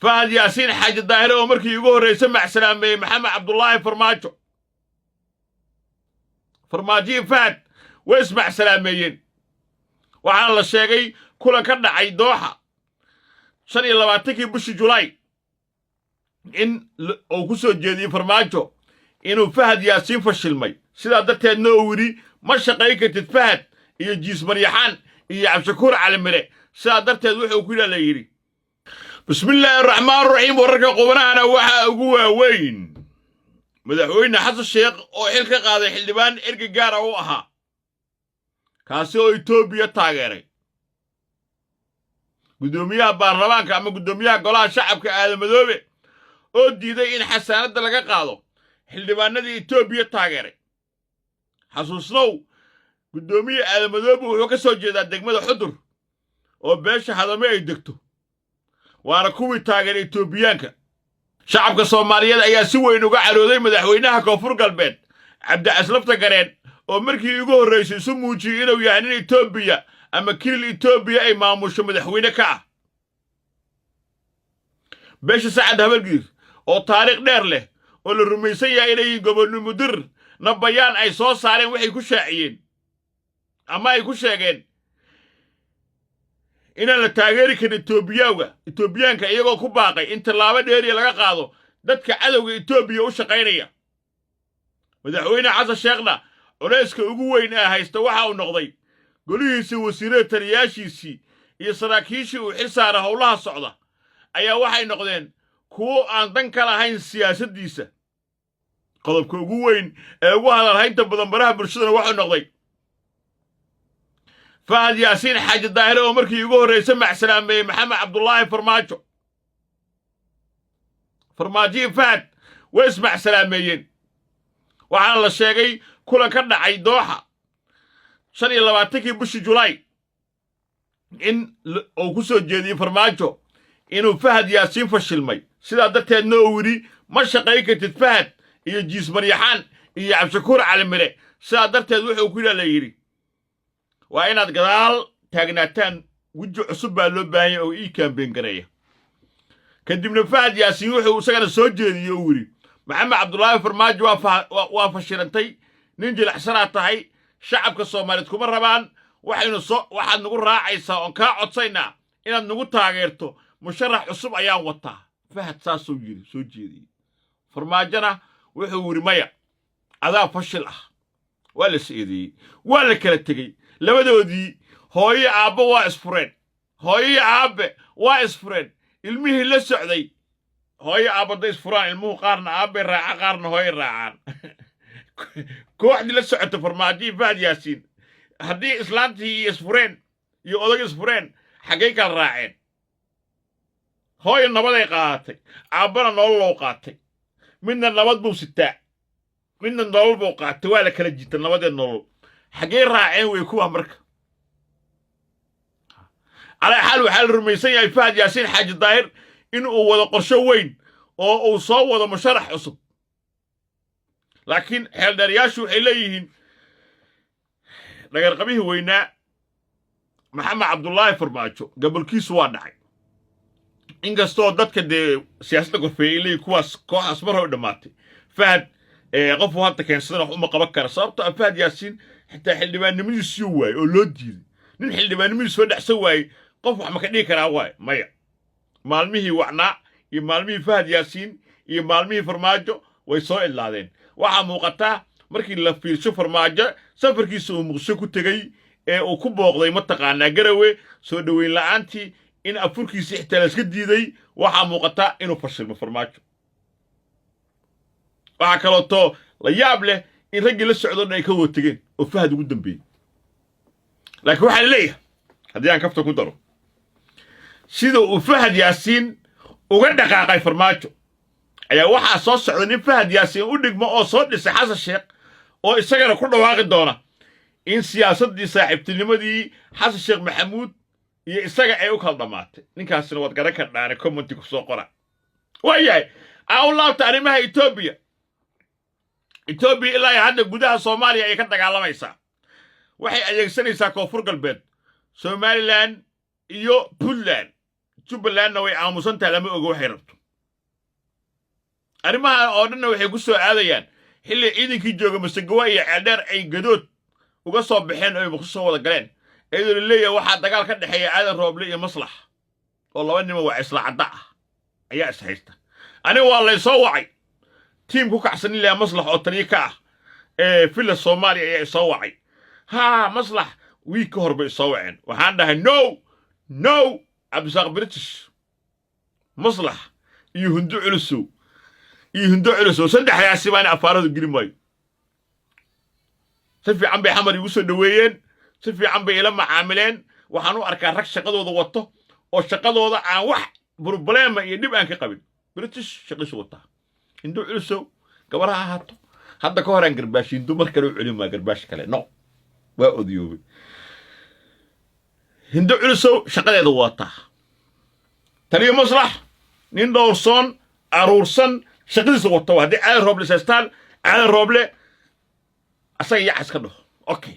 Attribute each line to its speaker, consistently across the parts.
Speaker 1: فهد ياسين حاج الظاهرة ومركي يقول رئيس مع سلامي محمد عبد الله فرماجي فهد واسمع سلاميين وعلى الله الشيقي كل كرنا عيدوحة شان يلواتكي بش جولاي إن أو كسو جدي فرماجو إنه فهد ياسين فشل مي سيدا دتي النوري ما شقيك تتفهد إيه جيس مريحان إيه عبد شكور على مري سيدا دتي الوحي وكلا ليري بسم الله الرحمن الرحيم ورقا قبنانا وحا أقوى وين مدحوين حسن الشيخ oo xilka qaaday xildhibaan erga gaar ah oo ahaa kaasi oo Itoobiya taageeray gudoomiyaha baarlamaanka ama gudoomiyaha golaha shacabka Aadan Madoobe oo diiday in xasaanada laga qaado xildhibaanadii Itoobiya taageeray xasuusnow gudoomiyaha Aadan Madoobe wuxuu ka soo jeedaa degmada Xudur oo beesha hadame ay degto waana kuwii taageeray Itoobiyaanka shacabka Soomaaliyeed ayaa si weyn uga carooday madaxweynaha Koonfur Galbeed Cabdi Aslafta Gareen oo markii ugu horeysay soo muujiyay inuu yahay nin Itoobiya ama kilil Itoobiya ay maamusho madaxweyne ka ah beesha Saacad Habalgiir oo taariikh dheer leh oo la rumaysan yahay inay gobolno mudir nabayaan ay soo saareen waxay ku shaaciyeen ama ay ku sheegeen inaan la taageeri karin Itoobiyaanka iyagoo ku baaqay in tallaabo dheeri laga qaado dadka cadawga Itoobiya u shaqaynaya madaxweyne Xasan Sheekhna culayska ugu weyn ee haysta waxa uu noqday golihiisa wasiirada taliyaashiisii iyo saraakiishii uu xil saaray howlaha socda ayaa waxay noqdeen kuwo aan dan ka lahayn siyaasaddiisa qodobka ugu weyn ee ugu hadalhaynta badan baraha bulshada waxa uu noqday فهد ياسين حاج الظاهرة ومركي يقول رئيس مع سلامي محمد عبد الله فرماجي فهد واسمع سلاميين وعلى الله الشيقي كل كرنا عيدوحة شان يلواتكي بش جولاي إن أو كسو جدي فرماجو إنه فهد ياسين فشل مي سيدا دتي النوري ما شقيك تتفهد إيه جيس مريحان إيه عبد شكور على مري سيدا دتي الوحي وكلا ليري وإن أتقدال تاقناتان وجو عصب لو باهي أو إيه كان بين قرية كدبنا فهد ياسين وحي وسكن سوجي يوري محمد عبد الله فرماجو وافشرنتي ننجي الحسنات هاي شعبك الصومالي كما ربان waxaad nagu raacaysaa oon kaa codsaynaa inaad nagu taageerto musharax cusub ayaan wataa fahad saasuu yiri soo jeediyey farmaajana wuxuu yiri maya adaa fashil ah waa la seediyey waa la kala tegey labadoodii hooyo aabbo waa isfureen ilmihii la socday hooyo aabbaday isfuraan ilmuhu qaarna aabbe raaca qaarna hooyo raacaan kooxdii la socota farmaajii fahad yaasiin haddii islaantii isfureen iyo odag isfureen xaggay kala raaceen hooyo nabaday qaadatay aabbana nolol loo qaatay midna nabad buu sitaa midna nolol buu qaatay waa la kala jita nabadeed nolol xaggay raaceen way kuwa marka على حال وحال الرميسية الفهد ياسين حاج الظاهر إنه وضع قرشو وين أو صوّد مشارح عصب لكن حال درياشو إليهن لقد قبيه وينا محمد عبد الله فرماجو قبل كيس وادعي إن قصتو دادك دي سياسة قفي إليه كوح أسمره ودماتي فهد قفو هاتا كان سنة أمه قبكر صارتو فهد ياسين حتى حل ما نمي سيواي أو لودي نحل ما نمي سودح سواي قف wax ma ka dhigi karaa waay maya maalmihii wacnaa iyo maalmihii fahad yaasiin iyo maalmihii farmaajo way soo ilaadeen waxa muuqata markii la fiirsho farmaajo safarkiisa uu muqsho ku tagay ee uu ku booqday mataqaanaa garawe soo dhaweyn la'aantii in afurkiisa xitaa la iska diiday waxa muuqata inuu fashilmo farmaajo waxa kaloo to la yaab leh in raggii la socdo ay ka wada tageen oo fahad ugu dambeeyay laakiin waxa leeyahay haddii aan kafta ku daro sida uu fahad yaasiin uga dhaqaaqay farmaajo ayaa waxaa soo socda nin fahad yaasiin u dhigmo oo soo dhisay xasan sheekh oo isagana ku dhawaaqi doona in siyaasaddii saaxiibtinimadii xasan sheekh maxamuud iyo isaga ay u kala dhamaatay ninkaasina waad garan kartaan commenti ku soo qora waayahay aan u laabta arrimaha Itoobiya ilaa hadda gudaha Soomaaliya ay ka dagaalamaysaa waxay adeegsanaysaa Koonfur Galbeed Somaliland iyo Puntland jubbalandna way aamusantahay lama ogo waxay rabto arrimaha oo dhanna waxay ku soo aadayaan xilli ciidankii jooga Masagawa iyo Ceeldheer ay gadood uga soo baxeen oo ku soo wada galeen iyadoo la leeyahay waxa dagaal ka dhaxeeya Aadan Rooble iyo Maslax oo laba nin waa isla cadda ah ayaa is haysta aniga waa la soo wacay tiim ku kacsan ilaa Maslax oo tani ka ah fila Soomaaliya ayaa soo wacay ha Maslax wiik ka hor bay soo waceen waxaan dhahay no Abdulsaaq British Maslax iyo Hundo Culusow saddexdaasi baan afaaradu gelin maayo si fiican bay xamar igu soo dhaweeyeen si fiican bay ila macaamileen waxaan u arkaa rag shaqadooda wato oo shaqadooda aan wax problema iyo dib aan ka qabin British shaqadiisu wata Hundo Culusow gabaraha haato hadda ka hor aan garbaashin dumar kale u celin ma garbaash kale no waa odiyoobe Hundo Culusow shaqadeeda wata taliye Maslax nin dhowrsoon aruursan shaqadiisu wata hadii Aadan Rooble saastaan Aadan Rooble asaga yaa iska dhaho okay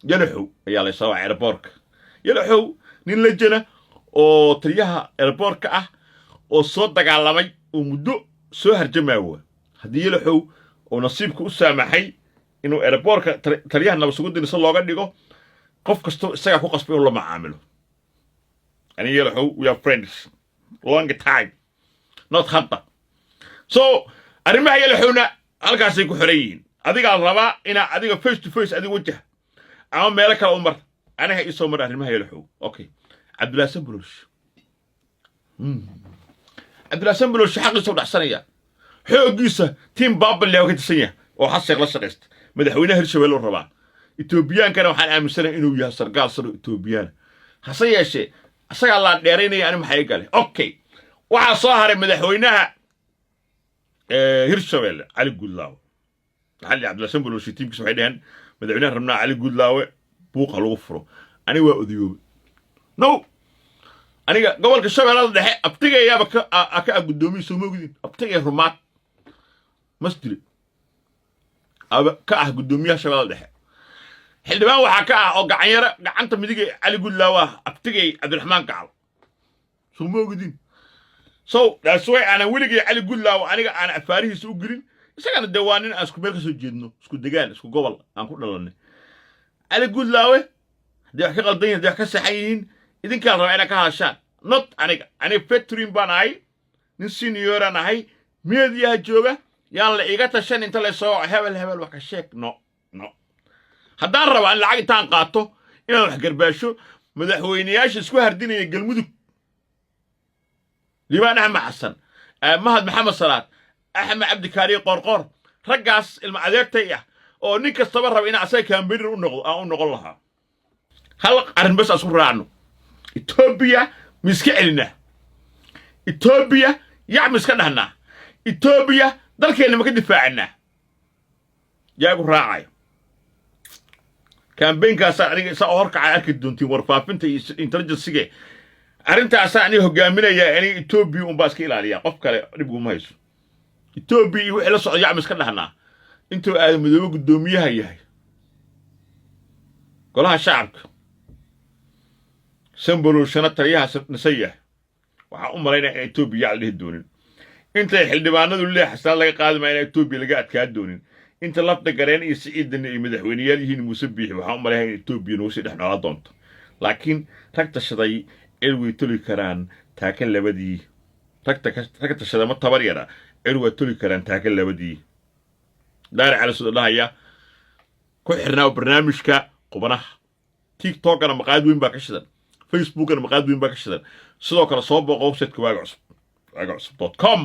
Speaker 1: Yalaxow ayaa la soo airportka Yalaxow nin la jena oo taliyaha airportka ah oo soo dagaalamay oo muddo soo harjamaawa hadii Yalaxow oo nasiibku u saamaxay inuu airportka taliyaha nabadsugudiisa looga dhigo qof kasto isaga ku qasbay oo la macaamilo ani Yalaxow we are friends long time not hadda so arrimaha Yalaxowna halkaasay ku xoreeyeen adiga raba ina adiga face to face adiga wajah ama meel kale umar anaga isoo mar arrimaha Yalaxow okay Abdullah Sambulush xaqiiso dhaxsanaya xoogiisa team baabal leh oo ka tirsan oo xasheeq la shaqeeysta madaxweynaha Hirshabelle oo raba Ethiopian-kana waxaan aaminsanahay inuu yahay sargaal sare Ethiopian hase yeeshee asaga la dheereynaya ani maxay galay okay waxa soo haray madaxweynaha Hirshabelle Ali Gudlaawe علي عبد الله سنبل وشي تيمكس waxay dhahan madaxweynaha rabnaa Ali Gudlaawe buuqa lagu furo ani waa odiyoobe no aniga gobolka Shabeellada Dhexe abtigayaaba ka gudoomiye Soomaalida abtigay rumaad masjid ka gudoomiyaha Shabeellada Dhexe xildhibaan waxa ka oo gacanta midig Ali Gudlaawe abtigay Cabdiraxmaan Gacal Soomaalida so that's why ana weligay Ali Gudlaawe aniga aan afaarihiisa u gelin isagana dawaanin aan isku meel ka soo jeedno isku degaan isku gobol aan ku dhalanay Ali Gudlaawe hadii wax ka qaldan yahay wax ka saxayin idinka raba ina ka hadashaan not aniga veteran baan ahay nin senior aan ahay meediyaha jooga yaan la iga tashan inta la soo hebel wax ka sheeg no haddaan raba aan lacag intaan qaato inaan wax garbaasho madaxweynayaasha isku hardinaya galmudug Liibaan Axmed Xasan Mahad Maxamed Salaad أحمد عبد الكريم قرقر رجعس المعذرتية أو نيك الصبر ربنا عساك كان بير ونقولها هل عرن بس أصور عنه إثيوبيا مسكيننا إثيوبيا يعمل كنهنا إثيوبيا ذلك اللي ما كان دفاعنا جاكو راعي كان بين كاسا سأورك على أكيد دونتي ورفافنت إنترجل سجى أرنت عساني هو جامنا يعني إثيوبيا وباسكيل عليها قف كله نبغى ما يسوي إثيوبيا وإلا صعد يعمل كنهنا أنتوا آدم ذو قدوميها هي قالها شعبك سنبلوا سنة تريها نسيه وحقوم مرينا إثيوبيا عليه الدونين أنت حل دبانا ذو اللي حسنا لك قادم على إثيوبيا لقات كادونين أنت لفت قرين يسعيد إن مدحوينيال يهين مسبيح وحقوم مرينا إثيوبيا نوسي نحن على ضمت لكن ركت الشضي إلوي تلي كران تاكل لبدي ركت الشضي ما تبريرا إلوي تلي كران تاكل لبدي دار على سود الله يا كحرنا وبرنامجك قبنا تيك توك أنا مقعد وين باكشدن فيسبوك أنا مقعد وين باكشدن صدق أنا صوب وقوسة كواعصب.com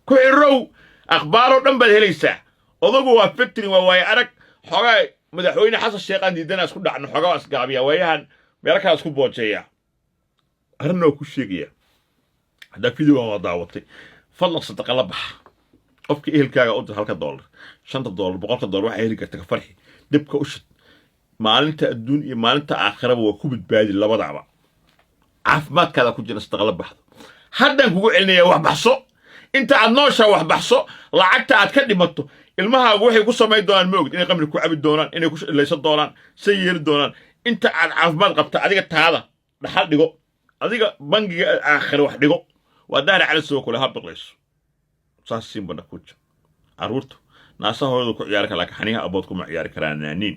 Speaker 1: كحرو أخباره نبض هليسة أضربوا وفتني وواي أرك حاجة مدحوين حصل الشيخ عندي دنا أسكت عنه حاجة أسقابية وياهن بيرك أسكت بوجهية هرنا وكل شيء هذا فيديو ما دعوتي فلص تقلبح قفك إيه الكاغا قلت هالك $1 $5 $100 واحد هيك تكفرحي دبك وشت maalinta adduun iyo maalinta aakhiraba waa ku badbaadi labadaba caafimaadkaada ku jira istaqlab baxdo haddaan kugu celinayaa wax baxso inta aad nooshaa wax baxso lacagta aad ka dhimato ilmahaagu waxay ku samayn doonaan ma ogid inay qamri ku cabi doonaan inay ku ilaysan doonaan say yeeli doonaan inta aad caafimaad qabta adiga taada dhaxal dhigo adiga bangiga aakhir wax dhigo waa daahir cali soo kule ha biqlayso saas siin bana ku jira caruurtu naasahooda ku ciyaar kala xaniha abood kuma ciyaar karaan naaniin